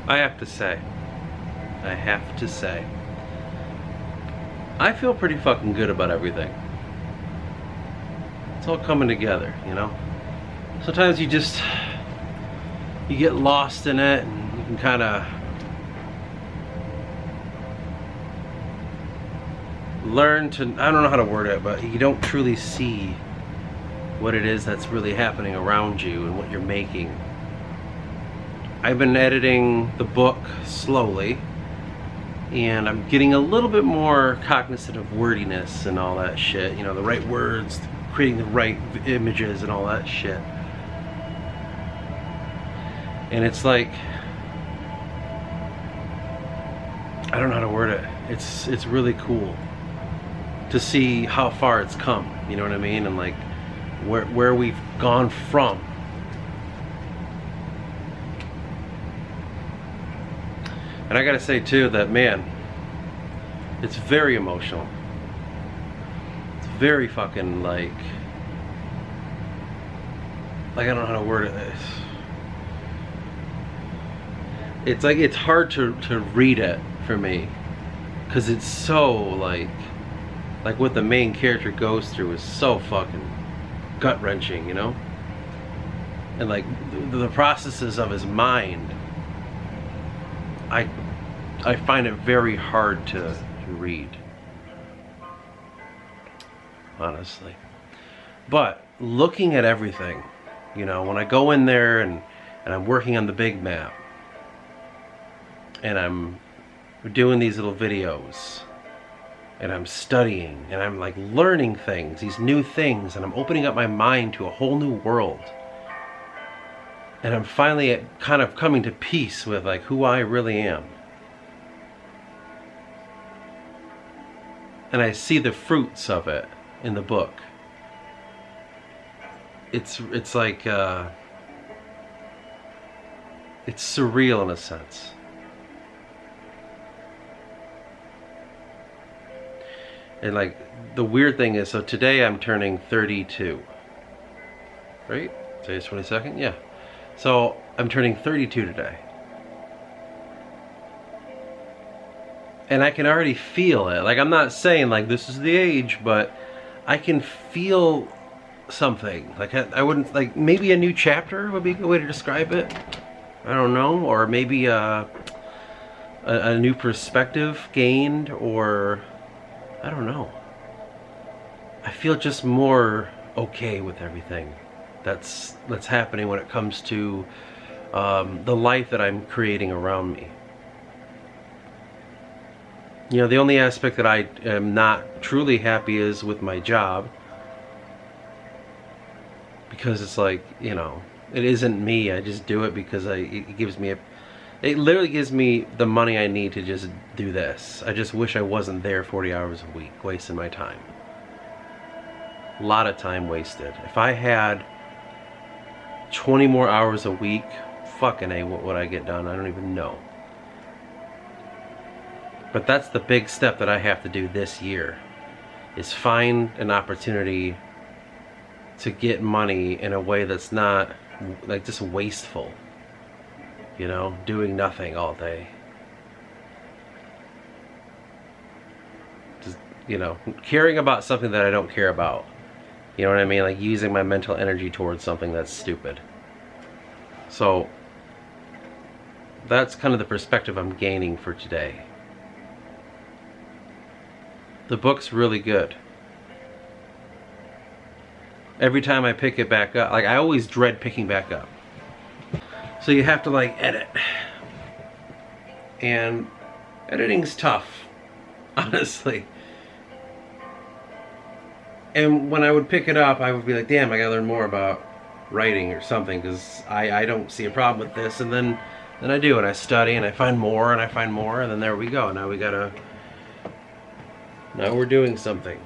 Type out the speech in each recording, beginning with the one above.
I have to say, I feel pretty fucking good about everything. It's all coming together, you know? Sometimes you get lost in it, and you can kind of learn to, I don't know how to word it, but you don't truly see what it is that's really happening around you and what you're making. I've been editing the book slowly, and I'm getting a little bit more cognizant of wordiness and all that shit, you know, the right words, creating the right images and all that shit. And it's like, I don't know how to word it. It's really cool to see how far it's come, you know what I mean? And like where we've gone from. And I gotta say too that, man, it's very emotional. It's very fucking like I don't know how to word it. It's like, it's hard to read it for me, because it's so like what the main character goes through is so fucking gut-wrenching, you know? And like the processes of his mind, I find it very hard to read, honestly. But looking at everything, you know, when I go in there and I'm working on the big map, and I'm doing these little videos, and I'm studying, and I'm like learning things, these new things, and I'm opening up my mind to a whole new world. And I'm finally kind of coming to peace with like who I really am. And I see the fruits of it in the book. It's like it's surreal in a sense. And like the weird thing is, so today I'm turning 32. Right? Today's 22nd? Yeah. So I'm turning 32 today. And I can already feel it. Like, I'm not saying like this is the age, but I can feel something. Like I wouldn't, like, maybe a new chapter would be a good way to describe it. I don't know. Or maybe a new perspective gained, or I don't know. I feel just more okay with everything that's happening when it comes to the life that I'm creating around me. You know, the only aspect that I am not truly happy is with my job, because it's like, you know, it isn't me. I just do it because it gives me it literally gives me the money I need to just do this. I just wish I wasn't there 40 hours a week, wasting my time. A lot of time wasted. If I had 20 more hours a week, fucking A, what would I get done? I don't even know. But that's the big step that I have to do this year, is find an opportunity to get money in a way that's not like just wasteful. You know, doing nothing all day. Just, you know, caring about something that I don't care about. You know what I mean? Like using my mental energy towards something that's stupid. So that's kind of the perspective I'm gaining for today. The book's really good. Every time I pick it back up, like I always dread picking back up. So you have to like edit. And editing's tough, honestly. And when I would pick it up, I would be like, damn, I gotta learn more about writing or something, because I don't see a problem with this. And then I do, and I study, and I find more, and I find more, and then there we go. Now we're doing something.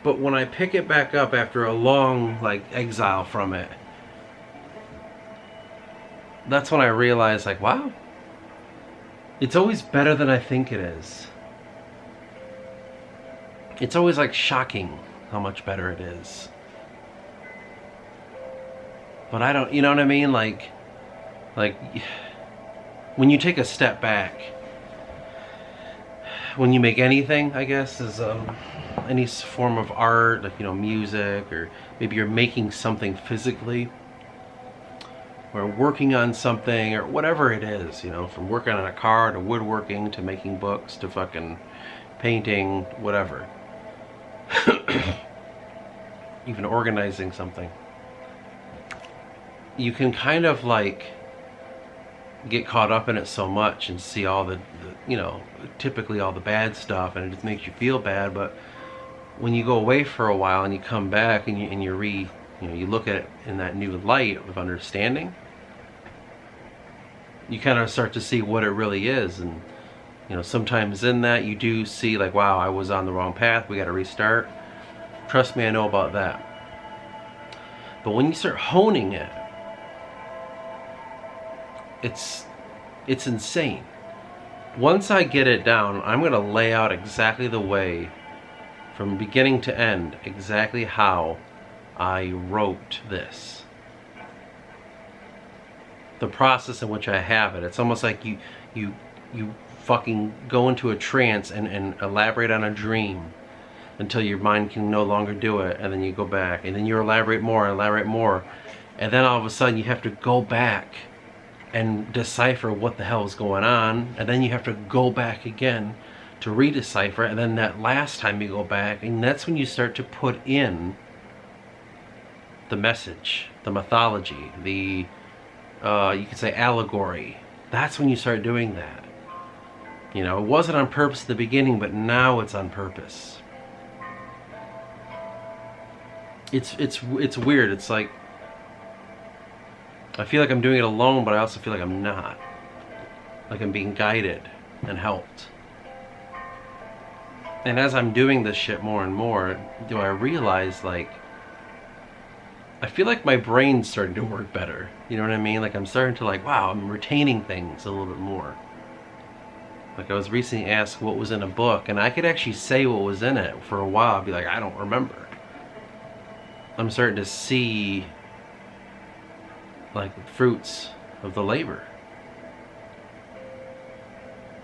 But when I pick it back up after a long like exile from it, that's when I realize, like, wow, it's always better than I think it is. It's always like shocking how much better it is. But I don't, you know what I mean? Like, Like, when you take a step back, when you make anything, I guess, is any form of art, like, you know, music, or maybe you're making something physically, or working on something, or whatever it is, you know, from working on a car to woodworking to making books to fucking painting, whatever. Even organizing something. You can kind of like get caught up in it so much and see all the you know, typically all the bad stuff, and it just makes you feel bad. But when you go away for a while and you come back and you look at it in that new light of understanding, you kind of start to see what it really is. And you know, sometimes in that you do see like, wow, I was on the wrong path, we got to restart. Trust me, I know about that. But when you start honing it, it's insane. Once I get it down, I'm going to lay out exactly the way, from beginning to end, exactly how I wrote this. The process in which I have it. It's almost like you fucking go into a trance and elaborate on a dream until your mind can no longer do it, and then you go back, and then you elaborate more, and then all of a sudden you have to go back and decipher what the hell is going on, and then you have to go back again to redecipher, and then that last time you go back, and that's when you start to put in the message, the mythology, the you could say allegory. That's when you start doing that. You know, it wasn't on purpose at the beginning, but now it's on purpose. It's weird. It's like, I feel like I'm doing it alone, but I also feel like I'm not. Like I'm being guided and helped. And as I'm doing this shit more and more, do I realize, like, I feel like my brain's starting to work better. You know what I mean? Like I'm starting to like, wow, I'm retaining things a little bit more. Like I was recently asked what was in a book, and I could actually say what was in it for a while. I'd be like, I don't remember. I'm starting to see like fruits of the labor.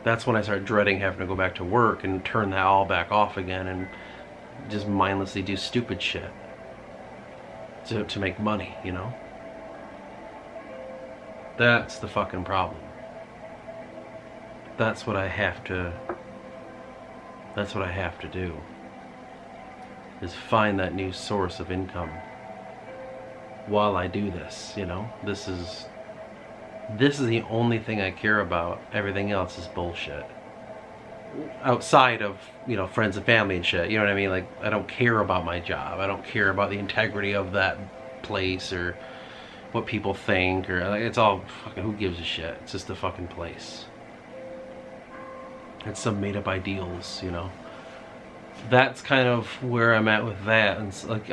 That's when I start dreading having to go back to work and turn that all back off again and just mindlessly do stupid shit to make money, you know? That's the fucking problem. That's what I have to do, is find that new source of income while I do this, you know? This is the only thing I care about. Everything else is bullshit. Outside of, you know, friends and family and shit, you know what I mean? Like, I don't care about my job. I don't care about the integrity of that place or what people think, or like, it's all fucking, who gives a shit? It's just a fucking place. It's some made up ideals, you know? That's kind of where I'm at with that. And it's like,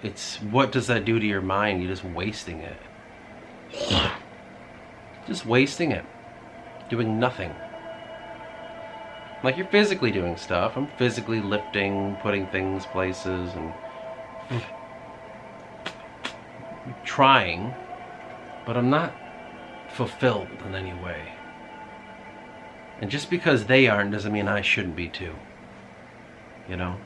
it's, what does that do to your mind? You're just wasting it. Just wasting it. Doing nothing. Like, you're physically doing stuff. I'm physically lifting, putting things places, and trying, but I'm not fulfilled in any way. And just because they aren't doesn't mean I shouldn't be too. You know?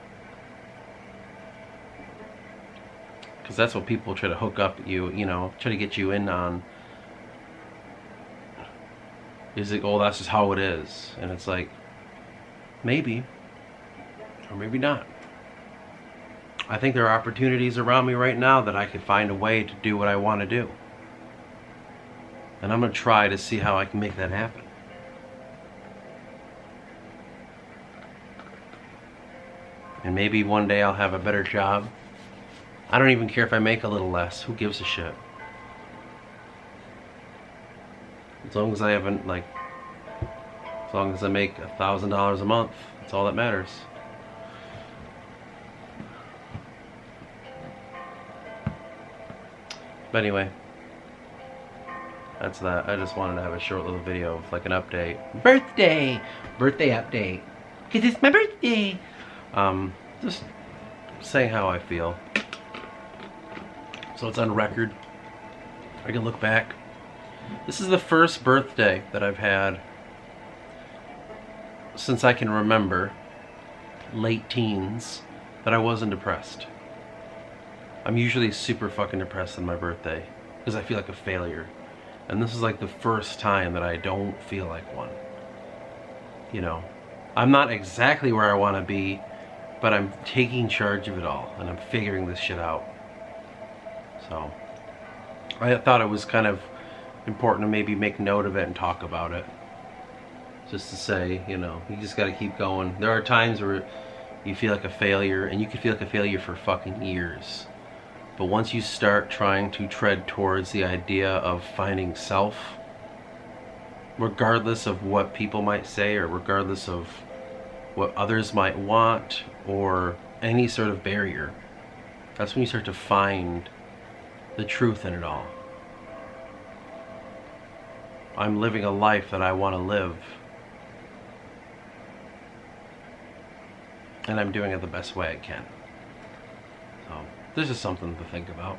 Because that's what people try to hook up you, you know, try to get you in on. Is it, oh, that's just how it is. And it's like, maybe, or maybe not. I think there are opportunities around me right now that I could find a way to do what I want to do. And I'm going to try to see how I can make that happen. And maybe one day I'll have a better job. I don't even care if I make a little less. Who gives a shit? As long as I haven't, like, as long as I make $1,000 a month, that's all that matters. But anyway, that's that. I just wanted to have a short little video of like an update. Birthday update. 'Cause it's my birthday. Just saying how I feel. So it's on record. I can look back. This is the first birthday that I've had since I can remember, late teens, that I wasn't depressed. I'm usually super fucking depressed on my birthday because I feel like a failure. And this is like the first time that I don't feel like one. You know, I'm not exactly where I want to be, but I'm taking charge of it all and I'm figuring this shit out. So I thought it was kind of important to maybe make note of it and talk about it. Just to say, you know, you just got to keep going. There are times where you feel like a failure, and you can feel like a failure for fucking years. But once you start trying to tread towards the idea of finding self, regardless of what people might say or regardless of what others might want or any sort of barrier, that's when you start to find the truth in it all. I'm living a life that I want to live, and I'm doing it the best way I can. So this is something to think about.